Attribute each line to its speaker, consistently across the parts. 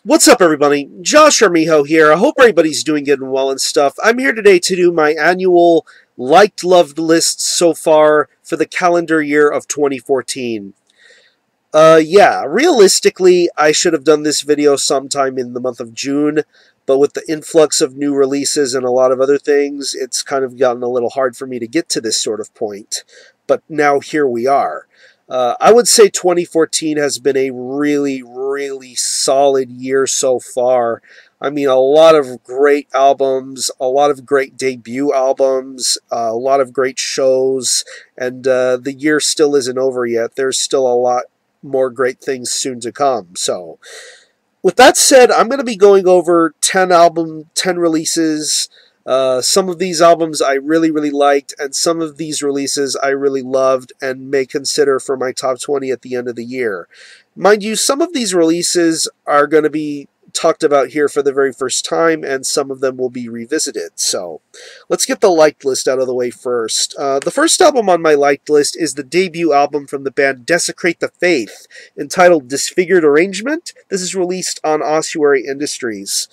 Speaker 1: What's up, everybody? Josh Armijo here. I hope everybody's doing good and well and stuff. I'm here today to do my annual liked loved list so far for the calendar year of 2014. Yeah, realistically, I should have done this video sometime in the month of June, but with the influx of new releases and a lot of other things, it's kind of gotten a little hard for me to get to this sort of point. But now here we are. I would say 2014 has been a really solid year so far. I mean, a lot of great albums, a lot of great debut albums, a lot of great shows, and the year still isn't over yet. There's still a lot more great things soon to come. So, with that said, I'm going to be going over 10 releases. Some of these albums I really liked, and some of these releases I really loved and may consider for my top 20 at the end of the year. Mind you, some of these releases are going to be talked about here for the very first time, and some of them will be revisited. So, let's get the liked list out of the way first. The first album on my liked list is the debut album from the band Desecrate the Faith, entitled Disfigured Arrangement. This is released on Ossuary Industries.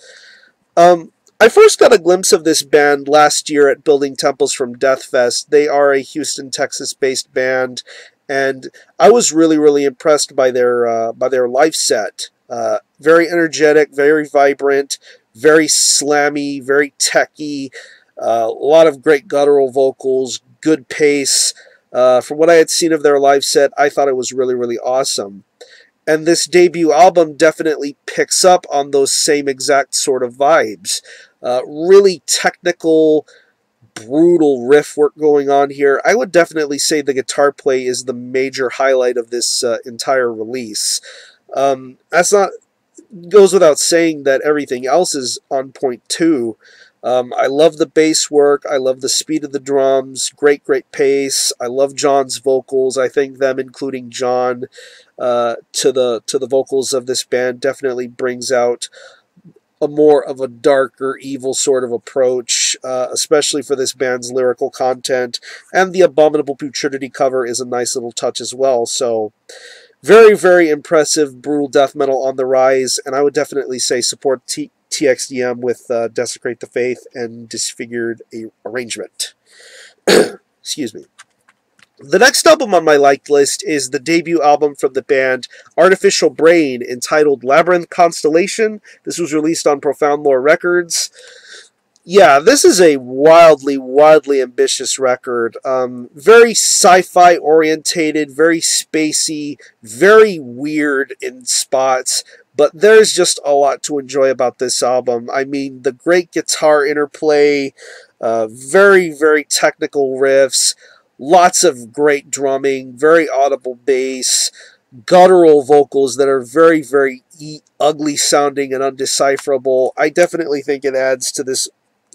Speaker 1: I first got a glimpse of this band last year at Building Temples from Deathfest. They are a Houston, Texas-based band, and I was really impressed by their live set. Very energetic, very vibrant, very slammy, very techy. A lot of great guttural vocals, good pace. From what I had seen of their live set, I thought it was really awesome. And this debut album definitely picks up on those same exact sort of vibes. Really technical, brutal riff work going on here. I would definitely say the guitar play is the major highlight of this entire release. That's not goes without saying that everything else is on point too. I love the bass work. I love the speed of the drums. Great pace. I love John's vocals. I think them including John to the vocals of this band definitely brings out a more of a darker, evil sort of approach, especially for this band's lyrical content. And the Abominable Putridity cover is a nice little touch as well. So, very impressive, brutal death metal on the rise, and I would definitely say support TXDM with Desecrate the Faith and Disfigured Arrangement. Excuse me. The next album on my liked list is the debut album from the band Artificial Brain, entitled Labyrinth Constellation. This was released on Profound Lore Records. Yeah, this is a wildly ambitious record. Very sci-fi orientated, very spacey, very weird in spots, but there's just a lot to enjoy about this album. I mean, the great guitar interplay, very technical riffs, lots of great drumming, very audible bass, guttural vocals that are very ugly sounding and undecipherable. I definitely think it adds to this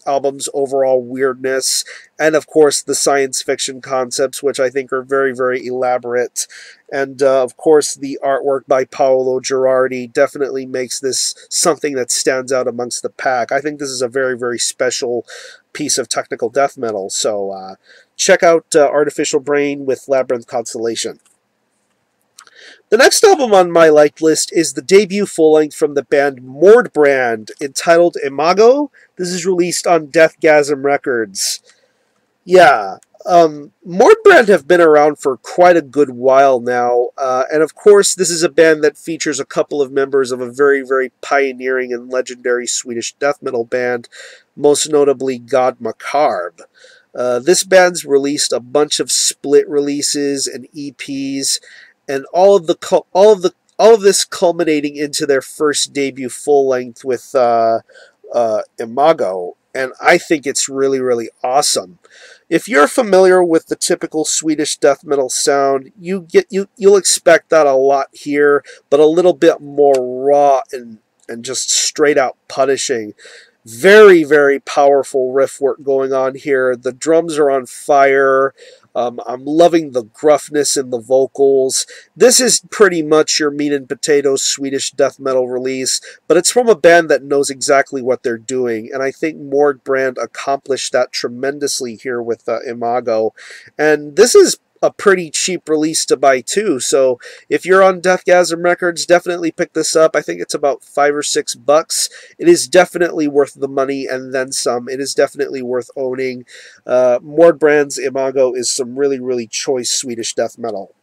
Speaker 1: album's overall weirdness, and of course the science fiction concepts, which I think are very elaborate. And of course the artwork by Paolo Girardi definitely makes this something that stands out amongst the pack. I think this is a very special piece of technical death metal. So check out Artificial Brain with Labyrinth Constellation. The next album on my liked list is the debut full-length from the band Mordbrand, entitled Imago. This is released on Deathgasm Records. Yeah, Mordbrand have been around for quite a good while now, and of course this is a band that features a couple of members of a very pioneering and legendary Swedish death metal band, most notably God Macabre. This band's released a bunch of split releases and EPs, and all of this culminating into their first debut full length with Imago, and I think it's really awesome. If you're familiar with the typical Swedish death metal sound, you'll expect that a lot here, but a little bit more raw and just straight out punishing. Very powerful riff work going on here. The drums are on fire. I'm loving the gruffness in the vocals. This is pretty much your meat and potatoes Swedish death metal release, but it's from a band that knows exactly what they're doing, and I think Mordbrand accomplished that tremendously here with Imago. And this is a pretty cheap release to buy too. So if you're on Deathgasm Records, definitely pick this up. I think it's about $5 or $6. It is definitely worth the money and then some. It is definitely worth owning. Mordbrand's Imago is some really, really choice Swedish death metal.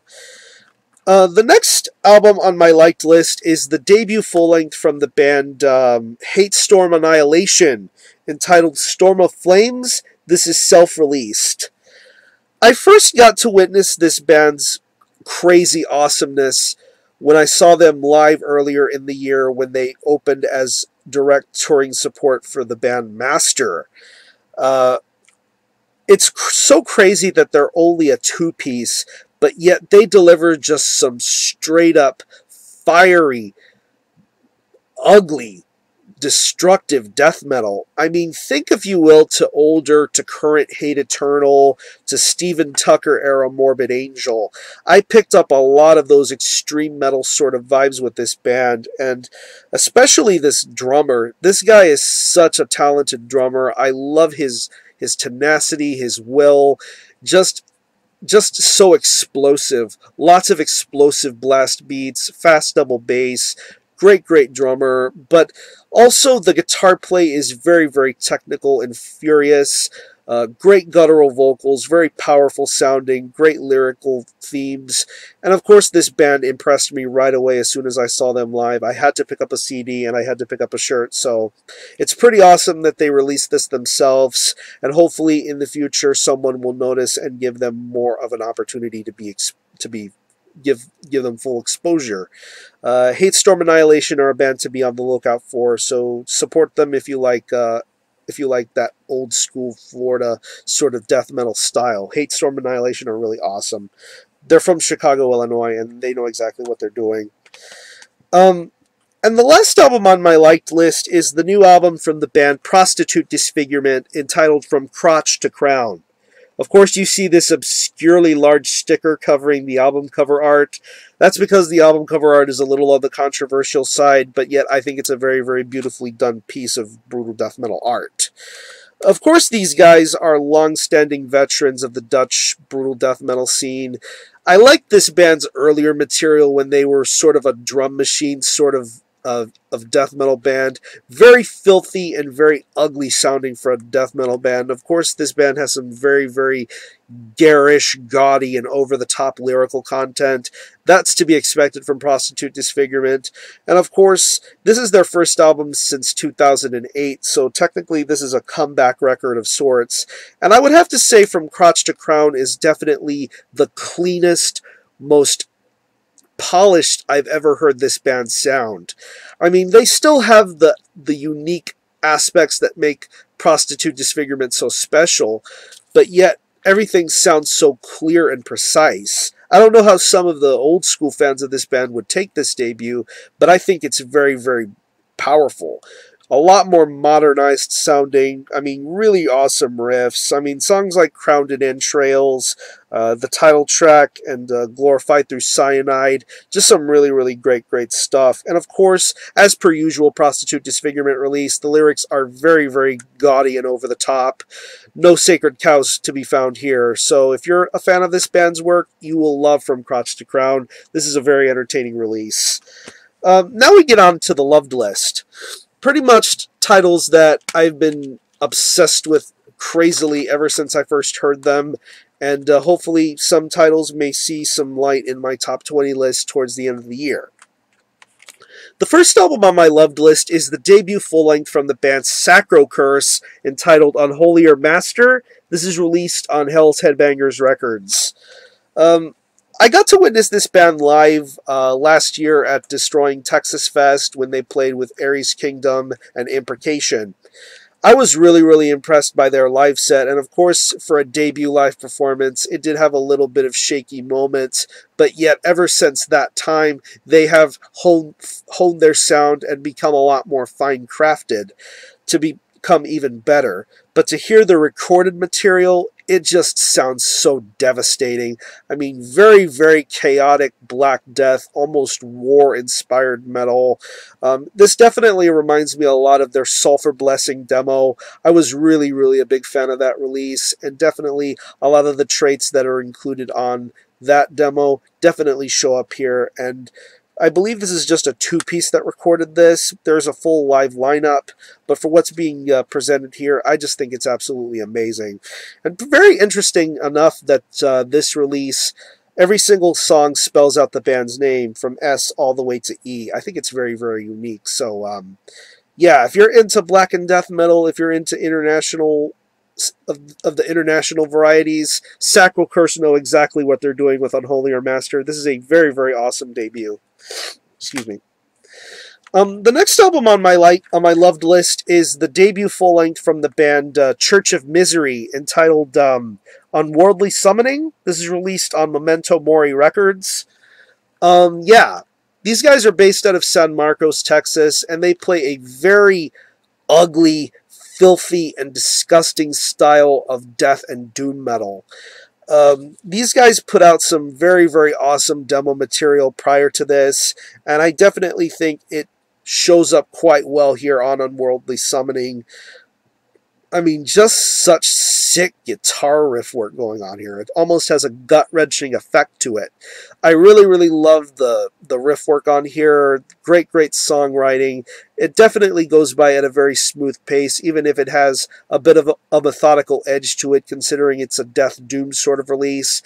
Speaker 1: The next album on my liked list is the debut full-length from the band Hate Storm Annihilation, entitled Storm of Flames. This is self-released. I first got to witness this band's crazy awesomeness when I saw them live earlier in the year when they opened as direct touring support for the band Master. It's so crazy that they're only a two-piece, but yet they deliver just some straight-up, fiery, ugly, destructive death metal. I mean, think, if you will, to older, to current Hate Eternal, to Steven Tucker era Morbid Angel. I picked up a lot of those extreme metal sort of vibes with this band, and especially this drummer. This guy is such a talented drummer. I love his tenacity, his will, just so explosive. Lots of explosive blast beats, fast double bass, great drummer, but also the guitar play is very, very technical and furious. Great guttural vocals, very powerful sounding, great lyrical themes. And of course, this band impressed me right away as soon as I saw them live. I had to pick up a CD and I had to pick up a shirt, so it's pretty awesome that they released this themselves, and hopefully in the future someone will notice and give them more of an opportunity to give them full exposure. Hate Storm Annihilation are a band to be on the lookout for, so support them if you like that old school Florida sort of death metal style. Hate Storm Annihilation are really awesome. They're from Chicago, Illinois, and they know exactly what they're doing. And the last album on my liked list is the new album from the band Prostitute Disfigurement, entitled From Crotch to Crown. Of course, you see this obscurely large sticker covering the album cover art. That's because the album cover art is a little on the controversial side, but yet I think it's a very, very beautifully done piece of brutal death metal art. Of course, these guys are long-standing veterans of the Dutch brutal death metal scene. I like this band's earlier material when they were sort of a drum machine sort of death metal band. Very filthy and very ugly sounding for a death metal band. Of course, this band has some very, very garish, gaudy, and over-the-top lyrical content. That's to be expected from Prostitute Disfigurement. And of course, this is their first album since 2008, so technically this is a comeback record of sorts. And I would have to say From Crotch to Crown is definitely the cleanest, most polished I've ever heard this band sound. I mean, they still have the unique aspects that make Prostitute Disfigurement so special, but yet everything sounds so clear and precise. I don't know how some of the old school fans of this band would take this debut, but I think it's very, very powerful. A lot more modernized sounding. I mean, really awesome riffs. I mean, songs like Crowned in Entrails, the title track, and Glorified Through Cyanide. Just some really, really great stuff. And of course, as per usual, Prostitute Disfigurement release, the lyrics are very, very gaudy and over the top. No sacred cows to be found here. So if you're a fan of this band's work, you will love From Crotch to Crown. This is a very entertaining release. Now we get on to the loved list. Pretty much titles that I've been obsessed with crazily ever since I first heard them, and hopefully some titles may see some light in my top 20 list towards the end of the year. The first album on my loved list is the debut full-length from the band Sacro Curse, entitled Unholier Master. This is released on Hell's Headbangers Records. I got to witness this band live last year at Destroying Texas Fest when they played with Ares Kingdom and Imprecation. I was really, really impressed by their live set, and of course, for a debut live performance, it did have a little bit of shaky moments, but yet ever since that time, they have honed their sound and become a lot more fine-crafted to become even better. But to hear the recorded material, it just sounds so devastating. I mean, very, very chaotic Black Death, almost war-inspired metal. This definitely reminds me a lot of their Sulphur Blessing demo. I was really, really a big fan of that release, and definitely a lot of the traits that are included on that demo definitely show up here. And I believe this is just a two-piece that recorded this. There's a full live lineup, but for what's being presented here, I just think it's absolutely amazing. And very interesting enough that this release, every single song spells out the band's name from S all the way to E. I think it's very, very unique. So, yeah, if you're into black and death metal, if you're into international of the international varieties, Sacral Curse know exactly what they're doing with Unholy or Master. This is a very, very awesome debut. Excuse me. The next album on my loved list is the debut full length from the band Church of Misery, entitled Unworldly Summoning. This is released on Memento Mori Records. Yeah, these guys are based out of San Marcos, Texas, and they play a very ugly, filthy, and disgusting style of death and doom metal. These guys put out some very, very awesome demo material prior to this, and I definitely think it shows up quite well here on Unworldly Summoning. I mean, just such sick guitar riff work going on here. It almost has a gut-wrenching effect to it. I really, really love the riff work on here. Great, great songwriting. It definitely goes by at a very smooth pace, even if it has a bit of a methodical edge to it, considering it's a death doom sort of release.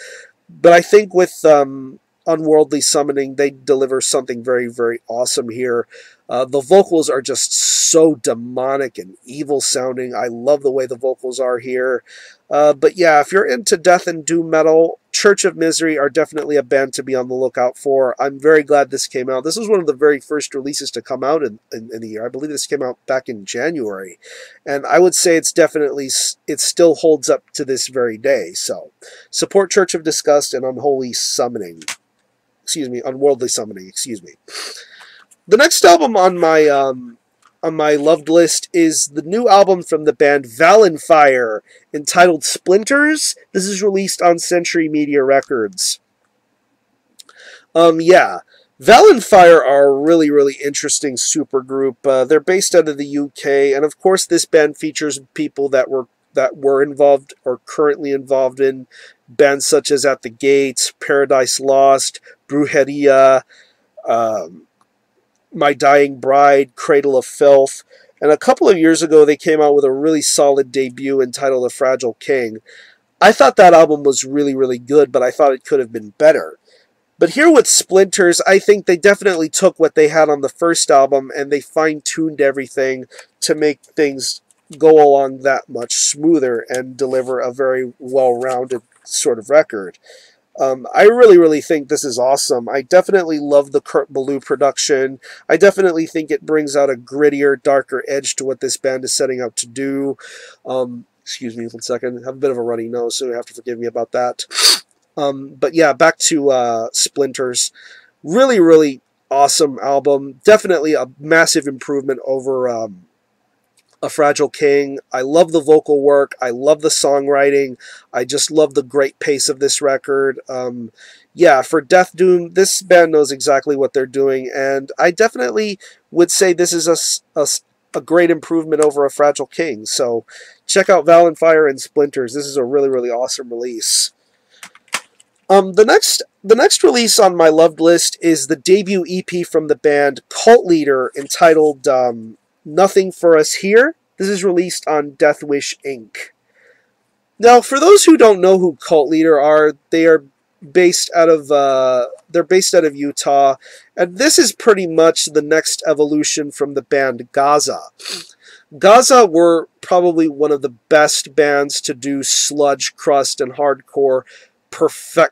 Speaker 1: But I think with Unworldly Summoning, they deliver something very, very awesome here. The vocals are just so demonic and evil sounding. I love the way the vocals are here. But yeah, if you're into death and doom metal, Church of Misery are definitely a band to be on the lookout for. I'm very glad this came out. This was one of the very first releases to come out in the year. I believe this came out back in January. And I would say it still holds up to this very day. So support Church of Disgust and Unworldly Summoning. Excuse me. The next album on my loved list is the new album from the band Valenfire, entitled Splinters. This is released on Century Media Records. Yeah, Valenfire are a really, really interesting supergroup. They're based out of the UK, and of course this band features people that were involved or currently involved in bands such as At the Gates, Paradise Lost, Brujeria, My Dying Bride, Cradle of Filth, and a couple of years ago they came out with a really solid debut entitled The Fragile King. I thought that album was really, really good, but I thought it could have been better. But here with Splinters, I think they definitely took what they had on the first album and they fine-tuned everything to make things go along that much smoother and deliver a very well-rounded sort of record. I really, really think this is awesome. I definitely love the Kurt Ballou production. I definitely think it brings out a grittier, darker edge to what this band is setting out to do. Excuse me 1 second. I have a bit of a runny nose, so you have to forgive me about that. But yeah, back to Splinters. Really, really awesome album. Definitely a massive improvement over A Fragile King. I love the vocal work. I love the songwriting. I just love the great pace of this record. Yeah, for Death Doom, this band knows exactly what they're doing, and I definitely would say this is a great improvement over A Fragile King. So check out Valenfire and Splinters. This is a really, really awesome release. The next release on my loved list is the debut EP from the band Cult Leader, entitled Nothing for Us Here. This is released on Death Wish Inc. Now, for those who don't know who Cult Leader are, they are based out of Utah, and this is pretty much the next evolution from the band Gaza. Gaza were probably one of the best bands to do sludge, crust, and hardcore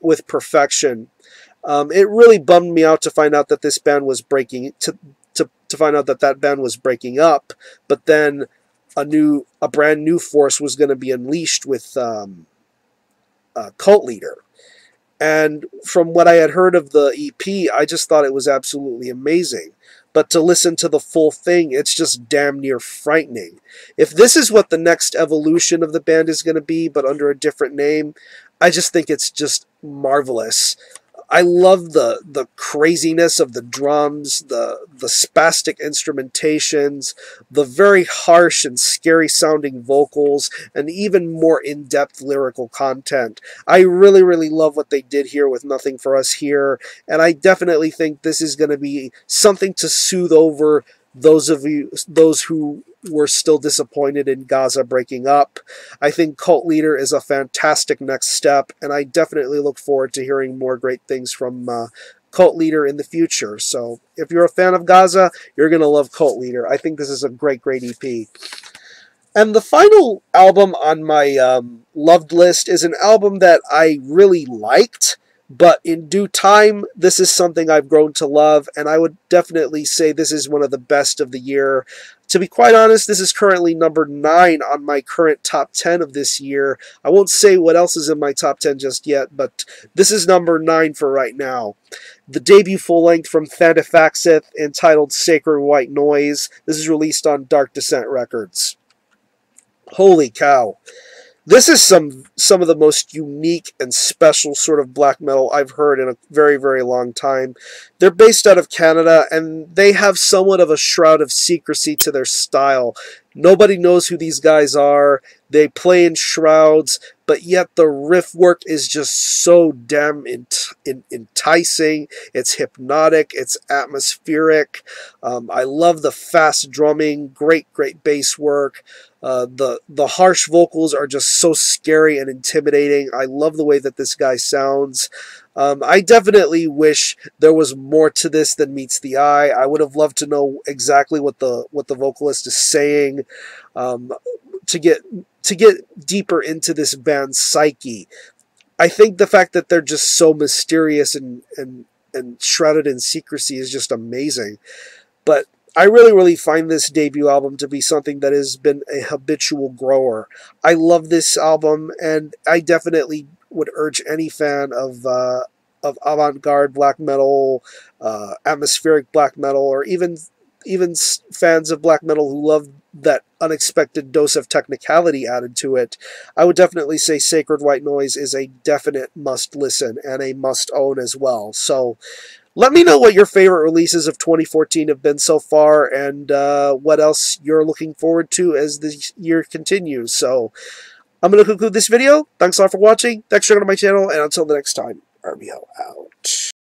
Speaker 1: with perfection. It really bummed me out to find out that this band was breaking to find out that that band was breaking up, but then a brand new force was going to be unleashed with Cult Leader. And from what I had heard of the EP, I just thought it was absolutely amazing. but to listen to the full thing, it's just damn near frightening. If this is what the next evolution of the band is going to be, but under a different name, I just think it's just marvelous. I love the craziness of the drums, the spastic instrumentations, the very harsh and scary sounding vocals, and even more in-depth lyrical content. I really, really love what they did here with Nothing for Us Here, and I definitely think this is going to be something to soothe over those who were still disappointed in Gaza breaking up. I think Cult Leader is a fantastic next step, and I definitely look forward to hearing more great things from Cult Leader in the future. So if you're a fan of Gaza, you're going to love Cult Leader. I think this is a great, great EP. And the final album on my loved list is an album that I really liked, but in due time, this is something I've grown to love, and I would definitely say this is one of the best of the year. To be quite honest, this is currently number 9 on my current top 10 of this year. I won't say what else is in my top 10 just yet, but this is number 9 for right now. The debut full-length from Thanafaxith, entitled Sacred White Noise. This is released on Dark Descent Records. Holy cow. This is some of the most unique and special sort of black metal I've heard in a very, very long time. They're based out of Canada, and they have somewhat of a shroud of secrecy to their style. Nobody knows who these guys are. They play in shrouds, but yet the riff work is just so damn enticing. It's hypnotic. It's atmospheric. I love the fast drumming. Great, great bass work. The harsh vocals are just so scary and intimidating. I love the way that this guy sounds. I definitely wish there was more to this than meets the eye. I would have loved to know exactly what the vocalist is saying, to get deeper into this band's psyche. I think the fact that they're just so mysterious and shrouded in secrecy is just amazing. But I really, really find this debut album to be something that has been a habitual grower. I love this album, and I definitely would urge any fan of avant-garde black metal, atmospheric black metal, or even fans of black metal who love that unexpected dose of technicality added to it. I would definitely say Sacred White Noise is a definite must-listen and a must-own as well. So let me know what your favorite releases of 2014 have been so far, and what else you're looking forward to as the year continues. So I'm going to conclude this video. Thanks a lot for watching. Thanks for checking out my channel, and until the next time, RBO out.